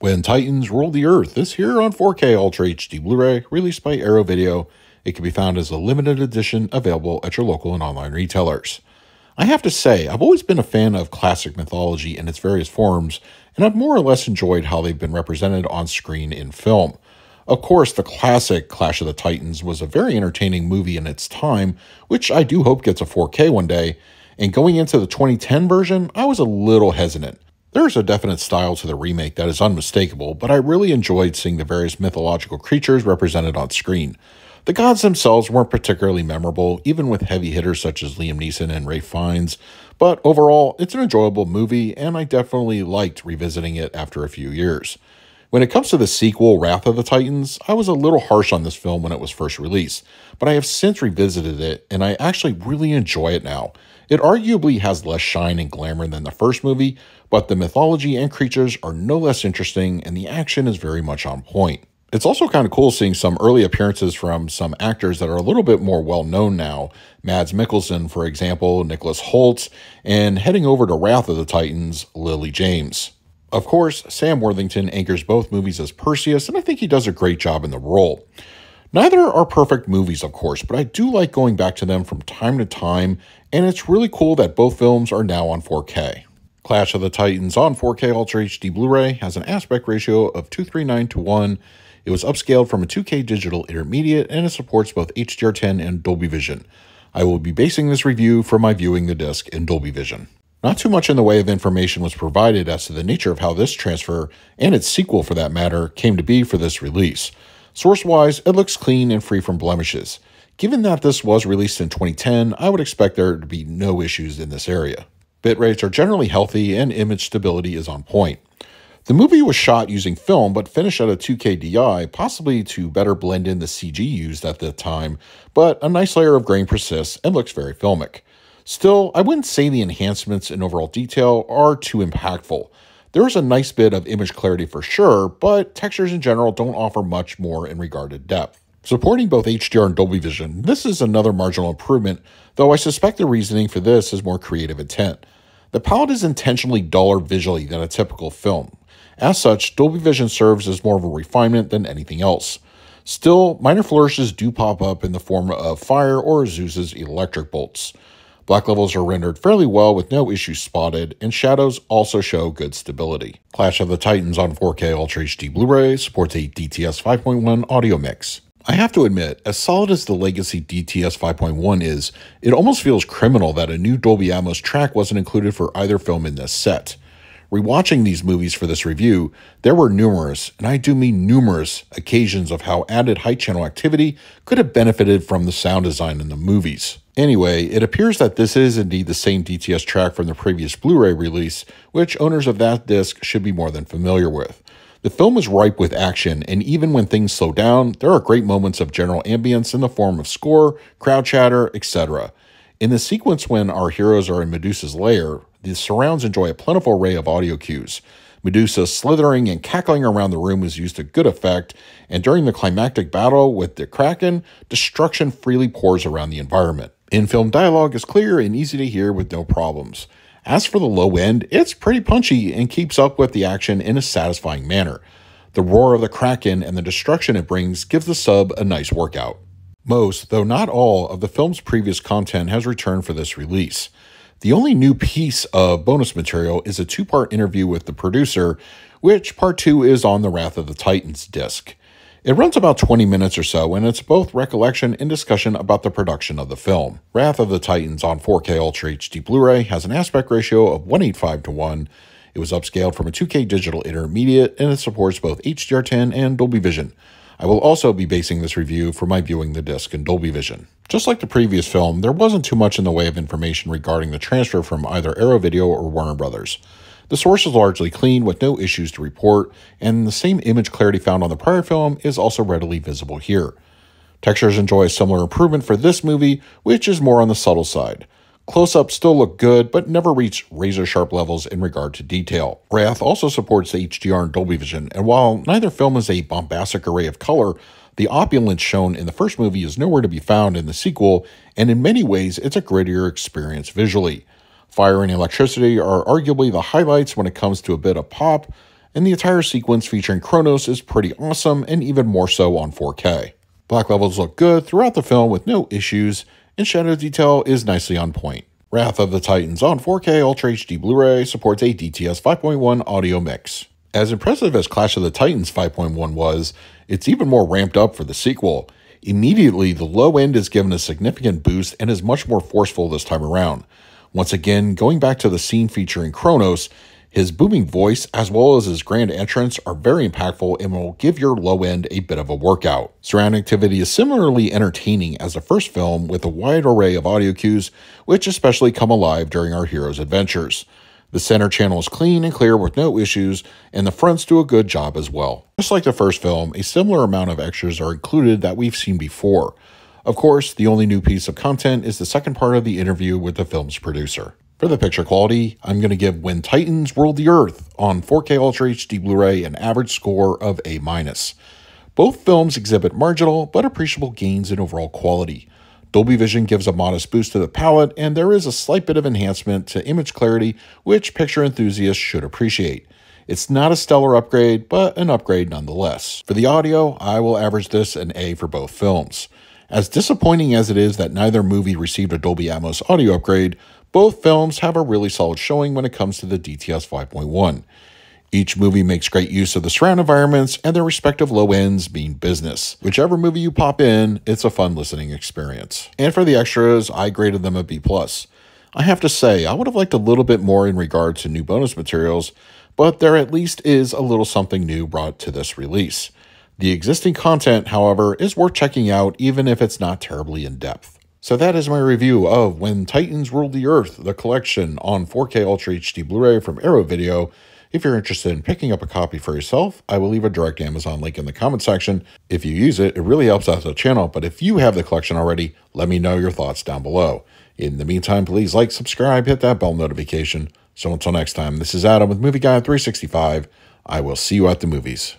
When Titans Rule the Earth is here on 4K Ultra HD Blu-ray, released by Arrow Video. It can be found as a limited edition available at your local and online retailers. I have to say, I've always been a fan of classic mythology in its various forms, and I've more or less enjoyed how they've been represented on screen in film. Of course, the classic Clash of the Titans was a very entertaining movie in its time, which I do hope gets a 4K one day, and going into the 2010 version, I was a little hesitant. There's a definite style to the remake that is unmistakable, but I really enjoyed seeing the various mythological creatures represented on screen. The gods themselves weren't particularly memorable, even with heavy hitters such as Liam Neeson and Ralph Fiennes, but overall, it's an enjoyable movie, and I definitely liked revisiting it after a few years. When it comes to the sequel, Wrath of the Titans, I was a little harsh on this film when it was first released, but I have since revisited it, and I actually really enjoy it now. It arguably has less shine and glamour than the first movie, but the mythology and creatures are no less interesting, and the action is very much on point. It's also kind of cool seeing some early appearances from some actors that are a little bit more well-known now. Mads Mikkelsen, for example, Nicholas Hoult, and heading over to Wrath of the Titans, Lily James. Of course, Sam Worthington anchors both movies as Perseus, and I think he does a great job in the role. Neither are perfect movies, of course, but I do like going back to them from time to time, and it's really cool that both films are now on 4K. Clash of the Titans on 4K Ultra HD Blu-ray has an aspect ratio of 239:1. It was upscaled from a 2K digital intermediate, and it supports both HDR10 and Dolby Vision. I will be basing this review from my viewing the disc in Dolby Vision. Not too much in the way of information was provided as to the nature of how this transfer, and its sequel for that matter, came to be for this release. Source-wise, it looks clean and free from blemishes. Given that this was released in 2010, I would expect there to be no issues in this area. Bit rates are generally healthy and image stability is on point. The movie was shot using film but finished at a 2K DI, possibly to better blend in the CG used at the time, but a nice layer of grain persists and looks very filmic. Still, I wouldn't say the enhancements in overall detail are too impactful. There is a nice bit of image clarity for sure, but textures in general don't offer much more in regard to depth. Supporting both HDR and Dolby Vision, this is another marginal improvement, though I suspect the reasoning for this is more creative intent. The palette is intentionally duller visually than a typical film. As such, Dolby Vision serves as more of a refinement than anything else. Still, minor flourishes do pop up in the form of fire or Zeus's electric bolts. Black levels are rendered fairly well with no issues spotted, and shadows also show good stability. Clash of the Titans on 4K Ultra HD Blu-ray supports a DTS 5.1 audio mix. I have to admit, as solid as the legacy DTS 5.1 is, it almost feels criminal that a new Dolby Atmos track wasn't included for either film in this set. Rewatching these movies for this review, there were numerous, and I do mean numerous, occasions of how added height channel activity could have benefited from the sound design in the movies. Anyway, it appears that this is indeed the same DTS track from the previous Blu-ray release, which owners of that disc should be more than familiar with. The film is ripe with action, and even when things slow down, there are great moments of general ambience in the form of score, crowd chatter, etc. In the sequence when our heroes are in Medusa's lair, the surrounds enjoy a plentiful array of audio cues. Medusa slithering and cackling around the room is used to good effect, and during the climactic battle with the Kraken, destruction freely pours around the environment. In-film dialogue is clear and easy to hear with no problems. As for the low end, it's pretty punchy and keeps up with the action in a satisfying manner. The roar of the Kraken and the destruction it brings gives the sub a nice workout. Most, though not all, of the film's previous content has returned for this release. The only new piece of bonus material is a two-part interview with the producer, which part 2 is on the Wrath of the Titans disc. It runs about 20 minutes or so, and it's both recollection and discussion about the production of the film. Wrath of the Titans on 4K Ultra HD Blu-ray has an aspect ratio of 185:1. It was upscaled from a 2K digital intermediate, and it supports both HDR10 and Dolby Vision. I will also be basing this review for my viewing the disc in Dolby Vision. Just like the previous film, there wasn't too much in the way of information regarding the transfer from either Arrow Video or Warner Brothers. The source is largely clean with no issues to report, and the same image clarity found on the prior film is also readily visible here. Textures enjoy a similar improvement for this movie, which is more on the subtle side. Close-ups still look good, but never reach razor-sharp levels in regard to detail. Wrath also supports the HDR and Dolby Vision, and while neither film is a bombastic array of color, the opulence shown in the first movie is nowhere to be found in the sequel, and in many ways it's a grittier experience visually. Fire and electricity are arguably the highlights when it comes to a bit of pop, and the entire sequence featuring Kronos is pretty awesome and even more so on 4K. Black levels look good throughout the film with no issues, and shadow detail is nicely on point. Wrath of the Titans on 4K Ultra HD Blu-ray supports a DTS 5.1 audio mix. As impressive as Clash of the Titans 5.1 was, it's even more ramped up for the sequel. Immediately, the low end is given a significant boost and is much more forceful this time around. Once again, going back to the scene featuring Kronos, his booming voice as well as his grand entrance are very impactful and will give your low end a bit of a workout. Surround activity is similarly entertaining as the first film with a wide array of audio cues, which especially come alive during our hero's adventures. The center channel is clean and clear with no issues, and the fronts do a good job as well. Just like the first film, a similar amount of extras are included that we've seen before. Of course, the only new piece of content is the second part of the interview with the film's producer. For the picture quality, I'm going to give When Titans Ruled the Earth on 4K Ultra HD Blu-ray an average score of A-. Both films exhibit marginal but appreciable gains in overall quality. Dolby Vision gives a modest boost to the palette, and there is a slight bit of enhancement to image clarity, which picture enthusiasts should appreciate. It's not a stellar upgrade, but an upgrade nonetheless. For the audio, I will average this an A for both films. As disappointing as it is that neither movie received a Dolby Atmos audio upgrade, both films have a really solid showing when it comes to the DTS 5.1. Each movie makes great use of the surround environments and their respective low ends being business. Whichever movie you pop in, it's a fun listening experience. And for the extras, I graded them a B+. I have to say, I would have liked a little bit more in regard to new bonus materials, but there at least is a little something new brought to this release. The existing content, however, is worth checking out even if it's not terribly in-depth. So that is my review of When Titans Ruled the Earth, the collection on 4K Ultra HD Blu-ray from Arrow Video. If you're interested in picking up a copy for yourself, I will leave a direct Amazon link in the comment section. If you use it, it really helps out the channel, but if you have the collection already, let me know your thoughts down below. In the meantime, please like, subscribe, hit that bell notification. So until next time, this is Adam with Movie Guide 365. I will see you at the movies.